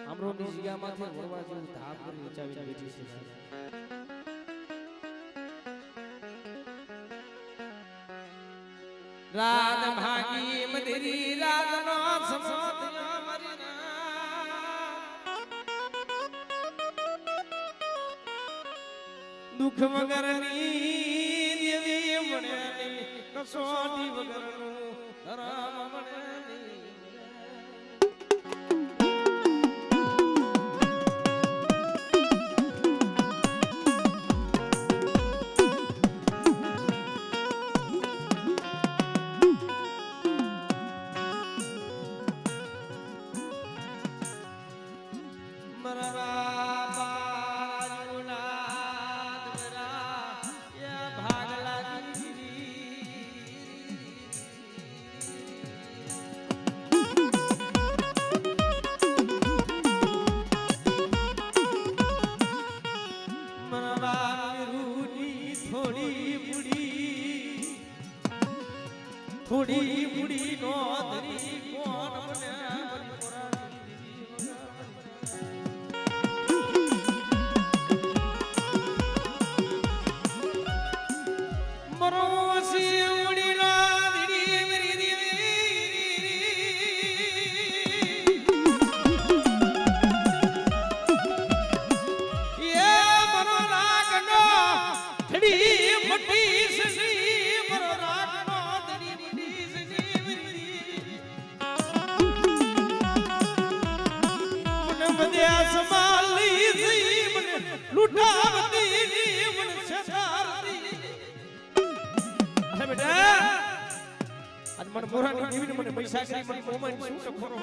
આમરોની જગ્યામાંથી વળવા જેવું ધાપ કરી વિચાવી બેઠી છે રાત ભાગી મધરી રાતનો સમોત દુઃખ વગરની દેવી મળ્યાની કસોટી વગરનું ધરામ મળ્યાની થોડી બુડી નો ધરી કોણ મને મરોસી ઉડી નો ધરી મેરી દેવી એ મરો લાગનો ધડી મટી સની મરો લાગનો લૂટાવતી મન સતારતી અરે બેટા આજ મન મોરાની દેવીને મને પૈસા કરી મને મોમાન શું ટપોરો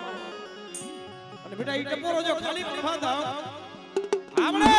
અને બેટા ઈ ટપોરો જો ખાલી પણ ભાદા આપણે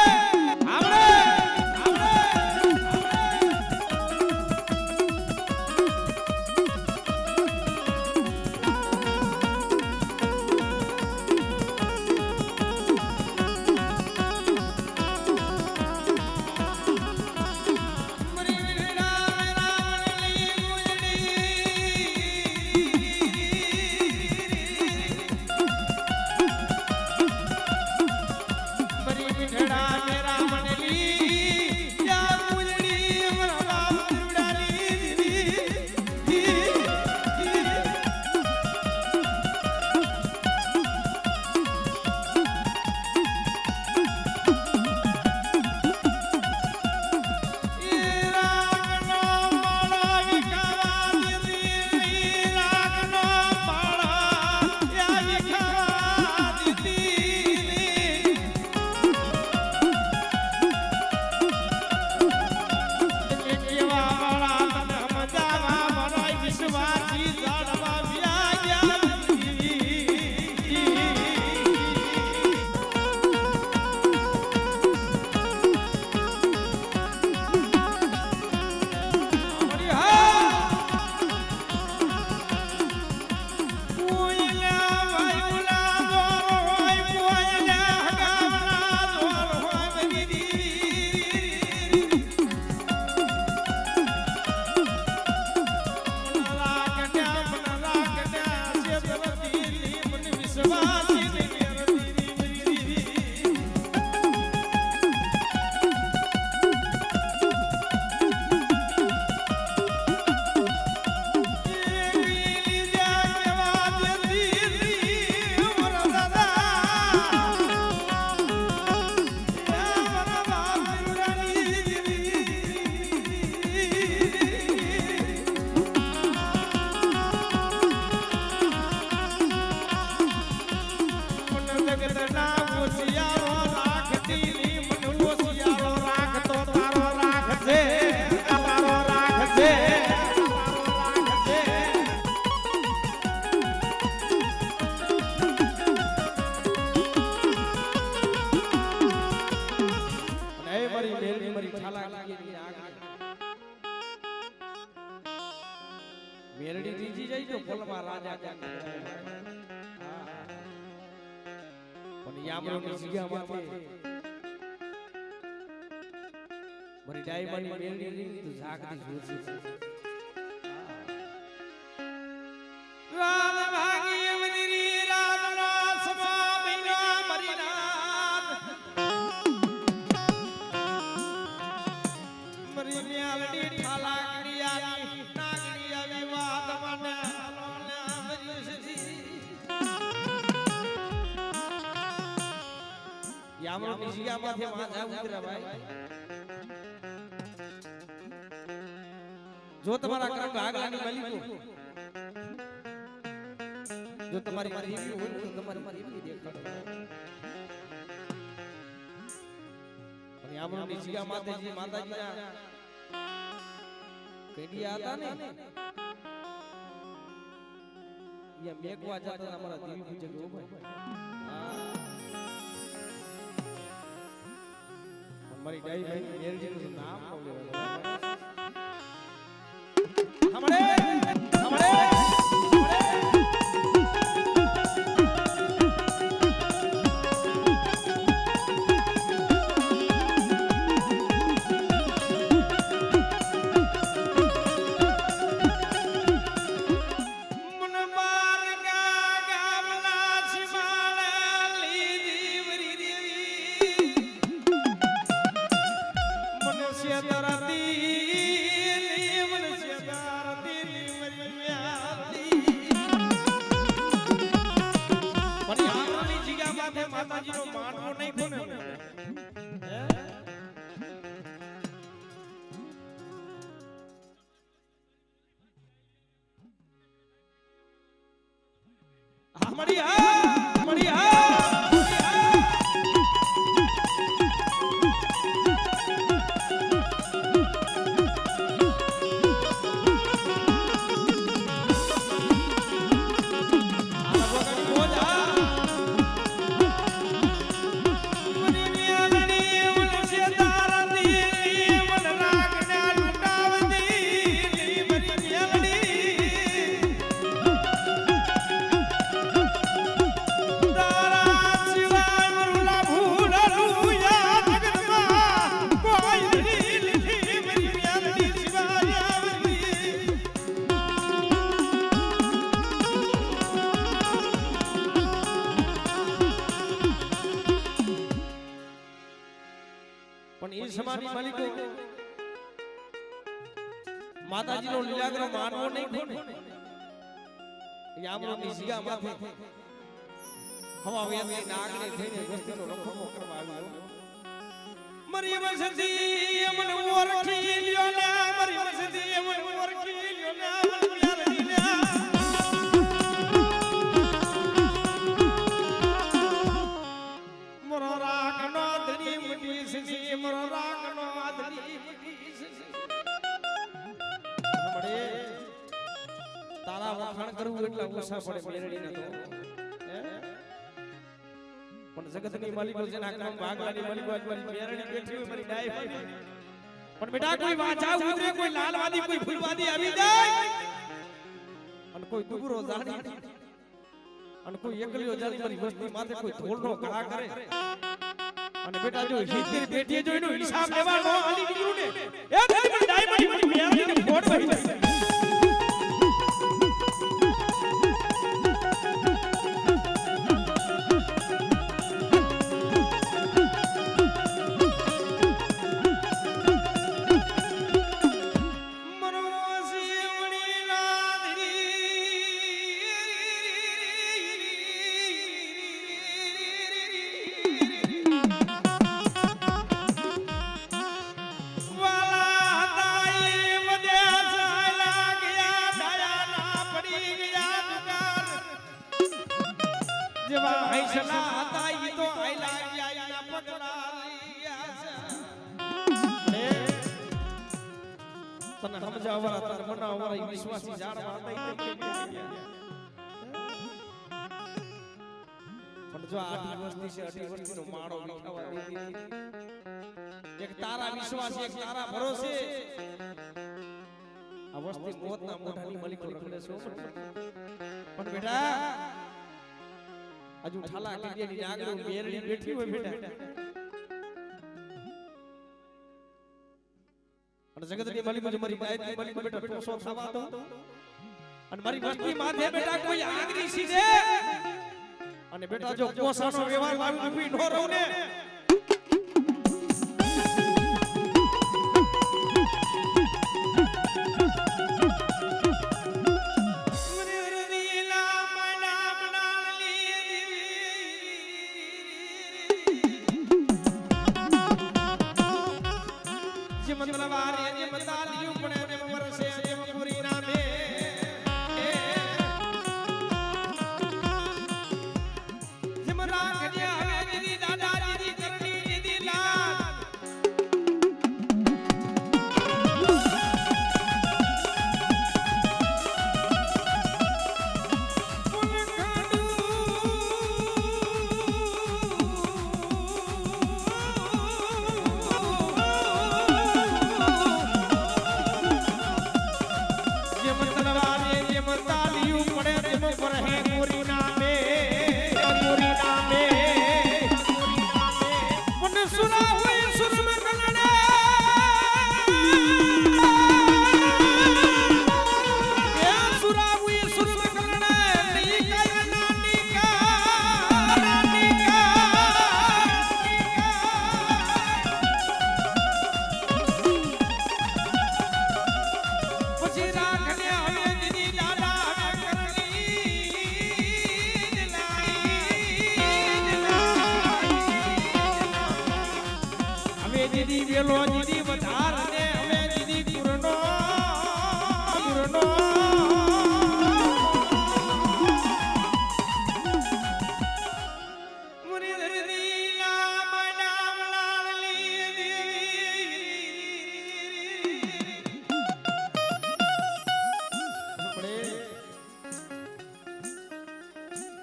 મેરડી દીજી જઈ તો ફોલમાં રાજા પણ યામરોની જગ્યામાંથી મારી ડાયમંડ મેરડી તો ઝાકતી જોરથી આમરો નિશિયામાંથી માં જા ઉતરા ભાઈ જો તમારા કરમ આગળની માલિકો જો તમારી મારી એવી હોય તો તમારી મારી એવી દેખાડો અને આમરો નિશિયામાંથી માતાજીના પેડિયા હતા ને ये मेघवा जाता था हमारा देवी पूजक हो भाई हमारी डाई भाई मेरे जी का नाम बोले हमारे हमारे समानी मालिको माताजी नो लीलाग्रह मानवो नहीं कोने यामरो निशिया माथे हवा वेदनी नागने थઈને વસ્તીનો રખડો કરવા આવ્યો મરી વસતી મન ઓરખી લ્યો ને મરી વસતી મન ઓરખી લ્યો ને મન યારી ને મરો રાખનો ધરી મટી સી મરો રાખનો ધરી મટી સી મડે તારા વખાણ કરવું એટલે ઓછા પડે મેરડીને તો પણ જગતની માલિકો જેના કામ ભાગવાની માલિકો આજ મારી મેરડી બેઠી હોય મારી ડાય પણ બેટા કોઈ વાંચા ઉતરે કોઈ લાલવાદી કોઈ ફૂલવાદી આવી જાય અને કોઈ દુબરો જાણી અને કોઈ એકલીઓ જાણી મારી વસ્તી માથે કોઈ ધોળનો ઘા કરે અને બેટા જો હિતની બેઠી જો એનો હિસાબ લેવાનો આલી નીકળું ને એ મારી ડાય મારી મેરડીને ફોડ વહી જાય તારા વિશ્વાસી એક તારા ભરોસે આ વસ્તી મોતના મોઢાની માલિકો રખડે છે પણ બેટા હજુ ઠાલા કીડીની આગળ મેરડી બેઠી હોય બેટા અને જગતની માલિકો જે મારી ગાયત્રી માલિકો બેટા ટોસો ખાવા દો અને મારી વસ્તી માથે બેટા કોઈ આગરી સીધે અને બેટા જો કોસાનો વ્યવહાર વાળું ઉભી ન રહું ને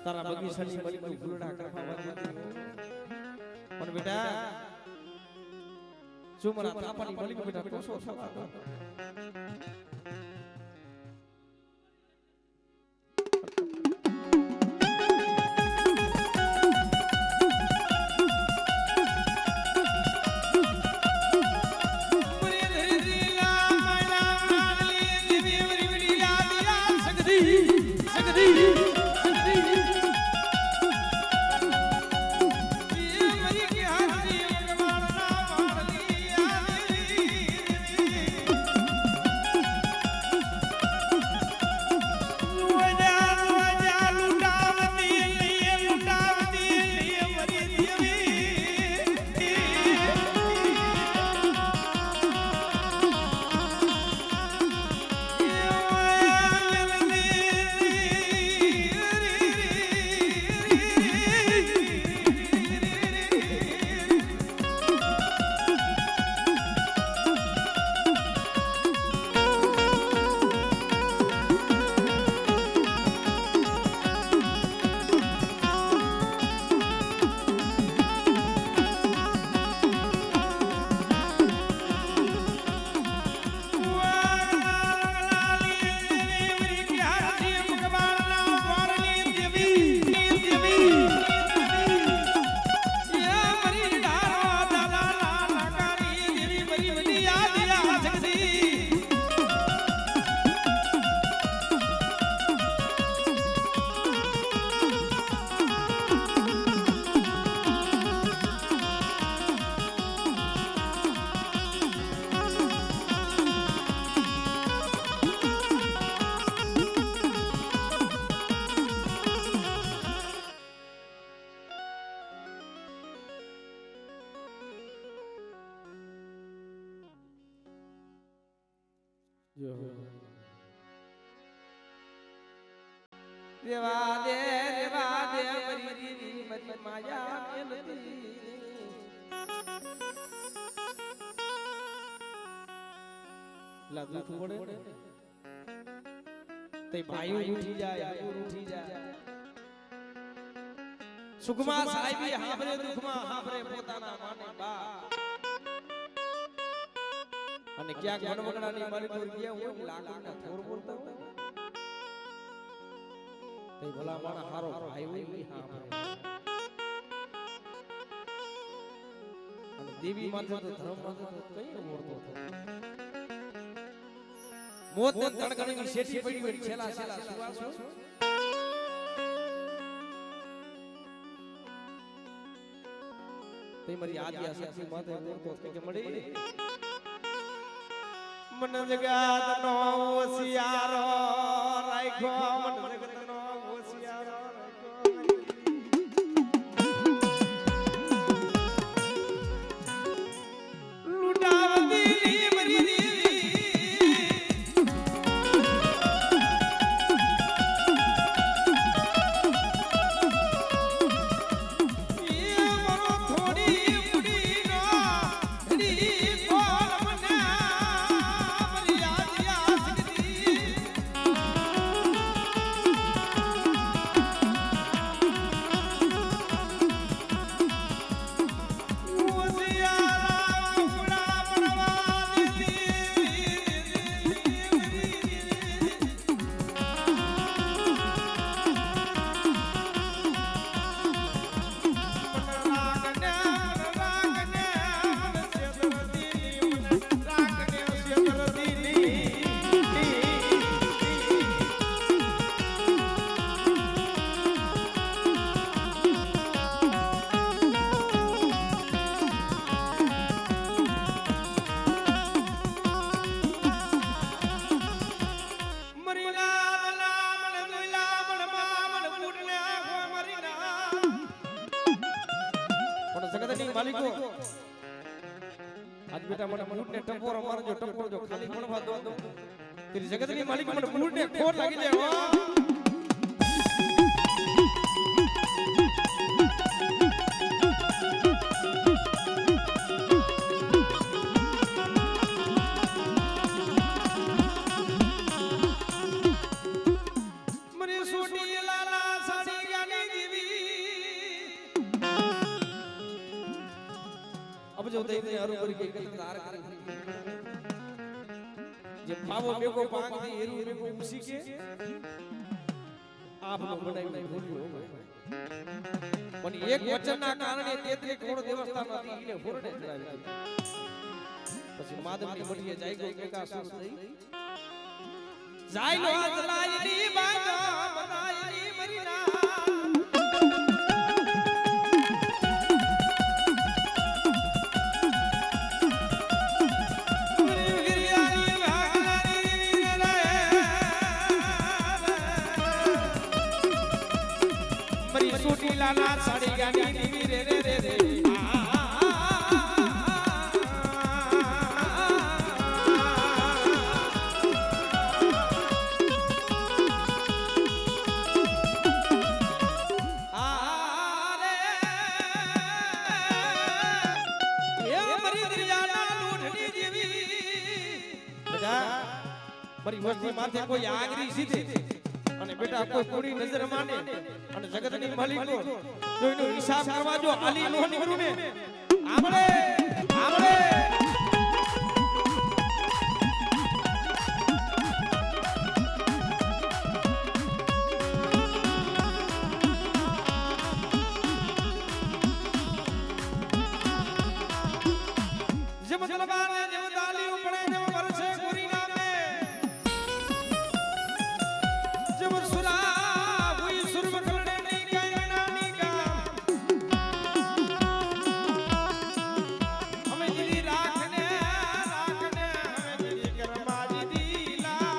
તારા બગીચાની મળી ફૂલડા કરવા વાગી પણ બેટા જો મારા થાપાની મળી બેટા કોસો થવા દો રેવા દે મરી માયા મેલતી લાગુ પડે તે ભાઈઓ ઉઠી જાય સુખમાં સાહેબી હાબરે દુખમાં હાબરે પોતાના માને બા અને ક્યાંક ગણવગડાની મારી દૂર ગયા હોય લાકડના થોર બોલતા હોય તે ભલા માણા હારો ભાઈ હોય હાબરે અને દેવી માથે તો ધર્મ માથે તો કઈ મોરતો થતો મોત ને તણગણીની શેઠી પડી હોય છેલા સુવાસો તે મારી આદિયા શક્તિ માથે મોરતો કે મળી મન જગત નો હોશિયારો રાખ્યો મન જગત નો હોશિયારો રાખ્યો લૂટાવતી મરી માલિકો આજ બેટા મને બૂટ ને ટપોરો મારજો ટપોરો જો ખાલી પડવા દો તેરી જગતની માલિક મને બૂટ ને ખોટ લાગી જાય હો મને સોટી લાલા સાડી ગાની સમજો દઈને હરુભરી ગઈ કતર હાર કરી જે પાવો બેગો પાંગ દે એરું બેગો ઉસી કે આપનો બનાવી ભૂલ્યો પણ એક વચનના કારણે 33 કરોડ દેવસ્થાનમાંથી ઈને ફોરડે ચડાવી પછી માધવની મઢીએ જાય ગયો એકાસુર થઈ જાય લો આતલાઈની બાજો બનાઈની મરીના મરી સુટીલા ના સાડી ગાની દીવી રે રે રે રે મારી વસ્તી માથે કોઈ આગરી સીધે અને બેટા કોઈ કુડી નજર માને અને જગતની માલિકો જોઈનો હિસાબ કરવા જો આલી નો નીકળું ને આપણે જેમ તલવારે જેમ દાલી ઉપડે જેમ વરસે ગુરી નામે જેમ સુરા હુઈ સુરમ કરડે ની કાયનાની કા અમે જીરી રાખને અમે જીરી કરમાજી દીલા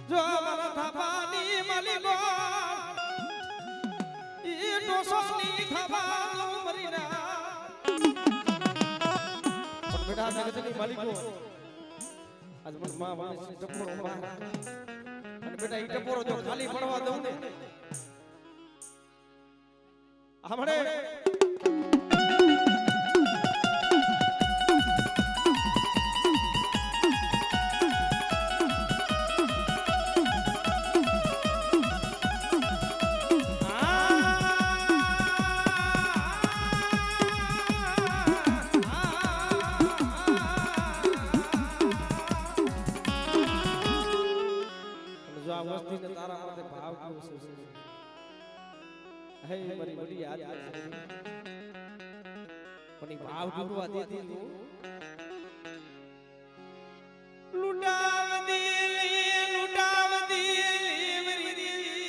જો મારા થાપાની માલિકો ઈ ટોસોની થાપા મરીના પણ બેટા જગતની માલિકો આજ મને માં વાણી ટપોરો માં અને બેટા ઈ ટપોરો જો ખાલી પડવા દઉં ને આપણે વસ્તીને તારા માટે ભાવ કેવો છે હે મારી બડી યાદ પણ ઈ ભાવ ડૂબવા દેતી તું લૂટાવ દિલી મારી દીવી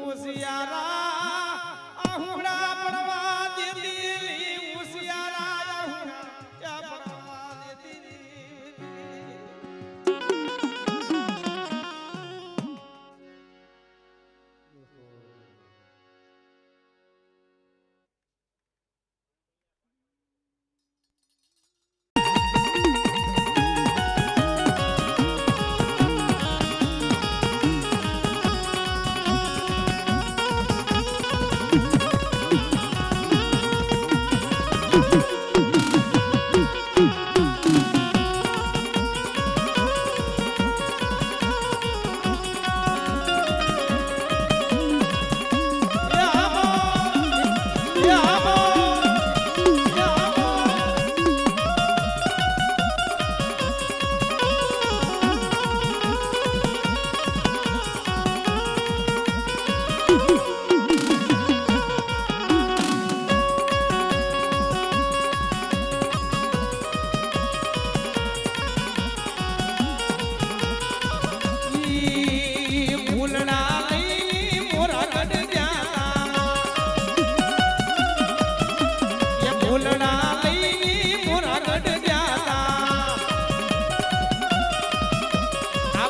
ઉસિયારા આહુડા પડવા દેતી ઉસિયારા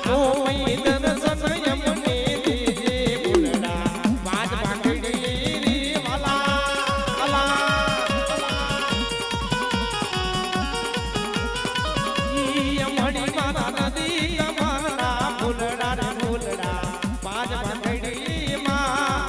આવો મૈદન સનયમ ને દેજે ભૂલડા પાંચ ભાગડી રે વાલા અલા ઈ અમણી મારા નદી કમાના ભૂલડા રે ભૂલડા પાંચ ભાગડી માં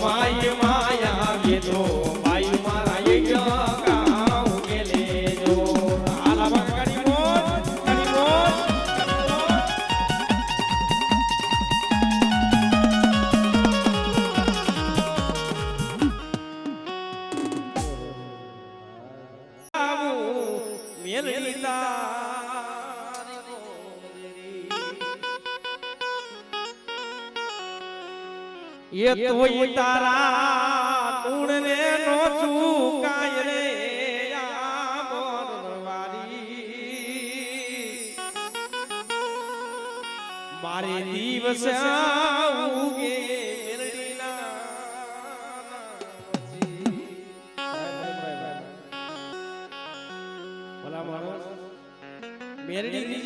મોજ મોજ ये तो तारा तुणने नो चुकाय रे मारे दिवस आऊगे मेरडी